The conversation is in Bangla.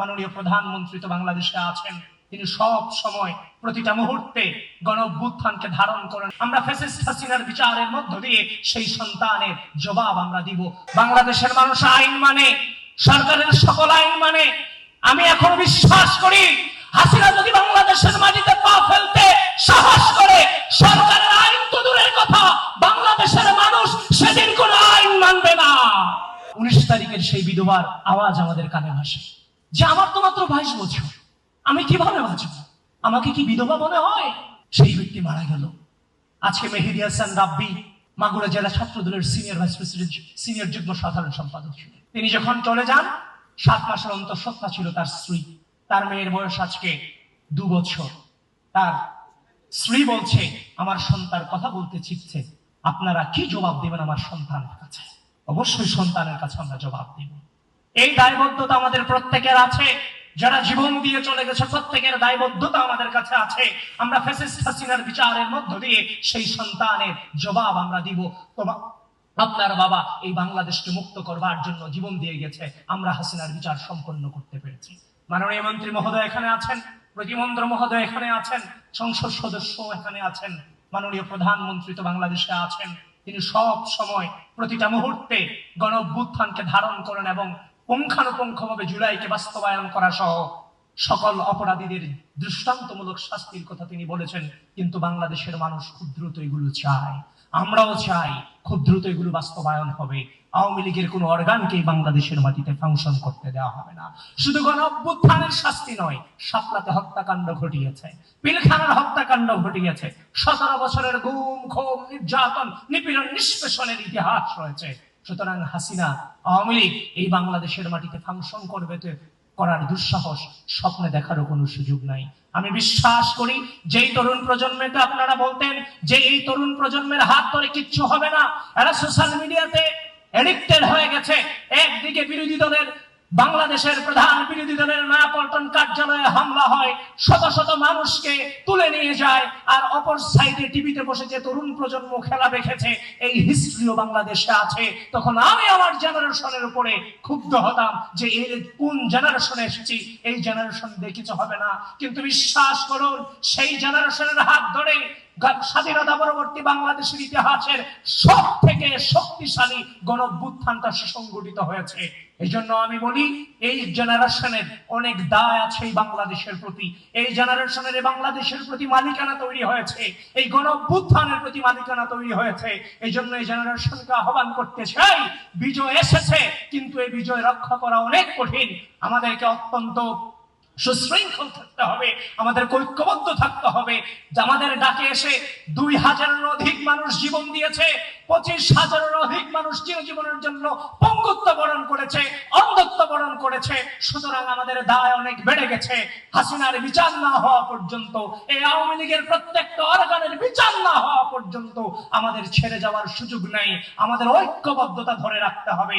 মাননীয় প্রধানমন্ত্রী তো বাংলাদেশে আছেন, তিনি সব সময় প্রতিটা মুহূর্তে গণঅভ্যুত্থানকে ধারণ করেন। আমরা ফ্যাসিস্ট হাসিনার বিচারের মধ্য দিয়ে সেই সন্তানের জবাব আমরা দিব। বাংলাদেশের মানুষ আইন মানে, সরকারের সকল আইন মানে। আমি এখন বিশ্বাস করি হাসিনা যদি বাংলাদেশের মাটিতে পা ফেলতে সাহস করে, সরকারের আইন তো দূরের কথা, বাংলাদেশের মানুষ সেদিন কোনো আইন মানবে না। 19 তারিখের সেই বিধবার আওয়াজ আমাদের কানে ভাসে যে আমার তো মাত্র 22 বছর, আমি কিভাবে বাঁচব, আমাকে কি বিধবা মনে হয়? সেই ব্যক্তি মারা গেল। আজকে মেহেদী হাসান রাব্বি মাগুরা জেলা ছাত্র দলের সিনিয়র ভাইস প্রেসিডেন্ট, সিনিয়র যুগ্ম সাধারণ সম্পাদক ছিলেন। তিনি যখন চলে যান, 7 মাসের অন্তঃসত্ত্বা ছিল তার স্ত্রী। তার মেয়ের বয়স আজকে 2 বছর। তার স্ত্রী বলছে, আমার সন্তান কথা বলতে শিখছে, আপনারা কি জবাব দেবেন আমার সন্তানের কাছে? অবশ্যই সন্তানের কাছে আমরা জবাব দেব। এই দায়বদ্ধতা আমাদের প্রত্যেকের আছে। যারা জীবন দিয়ে চলে গেছে প্রত্যেকের দায়বদ্ধতা আমাদের কাছে আছে। আমরা ফ্যাসিস্ট হাসিনার বিচারের মধ্য দিয়ে সেই সন্তানের জবাব আমরা দিব। আপনার বাবা এই বাংলাদেশকে মুক্ত করবার জন্য জীবন দিয়ে গেছে, আমরা হাসিনার বিচার সম্পন্ন করতে পেরেছি। মাননীয় মন্ত্রী মহোদয় এখানে আছেন, প্রতিমন্ত্রী মহোদয় এখানে আছেন, সংসদ সদস্য এখানে আছেন, মাননীয় প্রধানমন্ত্রী তো বাংলাদেশে আছেন। তিনি সব সময় প্রতিটা মুহূর্তে গণঅভ্যুত্থানকে ধারণ করেন এবং পুঙ্খানুপুঙ্খভাবে জুলাইকে বাস্তবায়ন করা সহ সকল অপরাধীদের দৃষ্টান্তমূলক শাস্তির কথা তিনি বলেছেন। কিন্তু বাংলাদেশের মানুষ খুব দ্রুত এগুলো চায়, আমরাও চাই খুব দ্রুত এগুলো বাস্তবায়ন হবে। আওয়ামী লীগের কোন অর্গানকে বাংলাদেশের মাটিতে ফাংশন করতে দেওয়া হবে না। শুধু গণঅভ্যুত্থানের শাস্তি নয়, শাপলাতে হত্যাকাণ্ড ঘটিয়েছে, পিলখানার হত্যাকাণ্ড ঘটিয়েছে, 17 বছরের গুম খুন নির্যাতন নিপীড়ন নিষ্পেষণের ইতিহাস রয়েছে। সুতরাং হাসিনা আওয়ামী লীগ এই বাংলাদেশের মাটিতে ফাংশন করবে করার দুঃসাহস স্বপ্নে দেখারও কোনো সুযোগ নাই। আমি বিশ্বাস করি যেই তরুণ প্রজন্মকে আপনারা বলতেন যে এই তরুণ প্রজন্মের হাত ধরে কিচ্ছু হবে না, এরা সোশ্যাল মিডিয়াতে এডিক্টেড হয়ে গেছে। একদিকে বিরোধী দলের, বাংলাদেশের প্রধান বিরোধী দলের নয়াপল্টন কার্যালয়ে হামলা হয়, শত শত মানুষকে তুলে নিয়ে যায়, আর অপর সাইডে টিভিতে বসে যে তরুণ প্রজন্ম খেলা দেখেছে, এই হিস্ট্রিও বাংলাদেশে আছে। তখন আমি আমার জেনারেশনের উপরে ক্ষুব্ধ হতাম যে এই কোন জেনারেশনে এসেছি, এই জেনারেশন দিয়ে কিছু হবে না। কিন্তু বিশ্বাস করুন, সেই জেনারেশনের হাত ধরে স্বাধীনতা পরবর্তী বাংলাদেশের ইতিহাসের সব থেকে শক্তিশালী গণঅভ্যুত্থানটা সুসংগঠিত হয়েছে। এই জন্য আমি বলি এই জেনারেশনের অনেক দায় আছে এই বাংলাদেশের প্রতি। এই জেনারেশনের বাংলাদেশের প্রতি মালিকানা তৈরি হয়েছে, এই গণঅভ্যুত্থানের প্রতি মালিকানা তৈরি হয়েছে। এই জন্য এই জেনারেশনকে আহ্বান করতে চাই, বিজয় এসেছে কিন্তু এই বিজয় রক্ষা করা অনেক কঠিন। আমাদেরকে অত্যন্ত সুশৃঙ্খল থাকতে হবে, আমাদের ঐক্যবদ্ধ থাকতে হবে। আমাদের ডাকে এসে 2000-এর অধিক মানুষ জীবন দিয়েছে, 25,000-এর অধিক মানুষ চিরজীবনের জন্য পঙ্গুত্ব বরণ করেছে, অন্ধত্ব বরণ করেছে। সুতরাং আমাদের দায় অনেক বেড়ে গেছে। হাসিনার বিচার না হওয়া পর্যন্ত, এই আওয়ামী লীগের প্রত্যেকটা অর্গানের বিচার না হওয়া পর্যন্ত আমাদের ছেড়ে যাওয়ার সুযোগ নেই। আমাদের ঐক্যবদ্ধতা ধরে রাখতে হবে।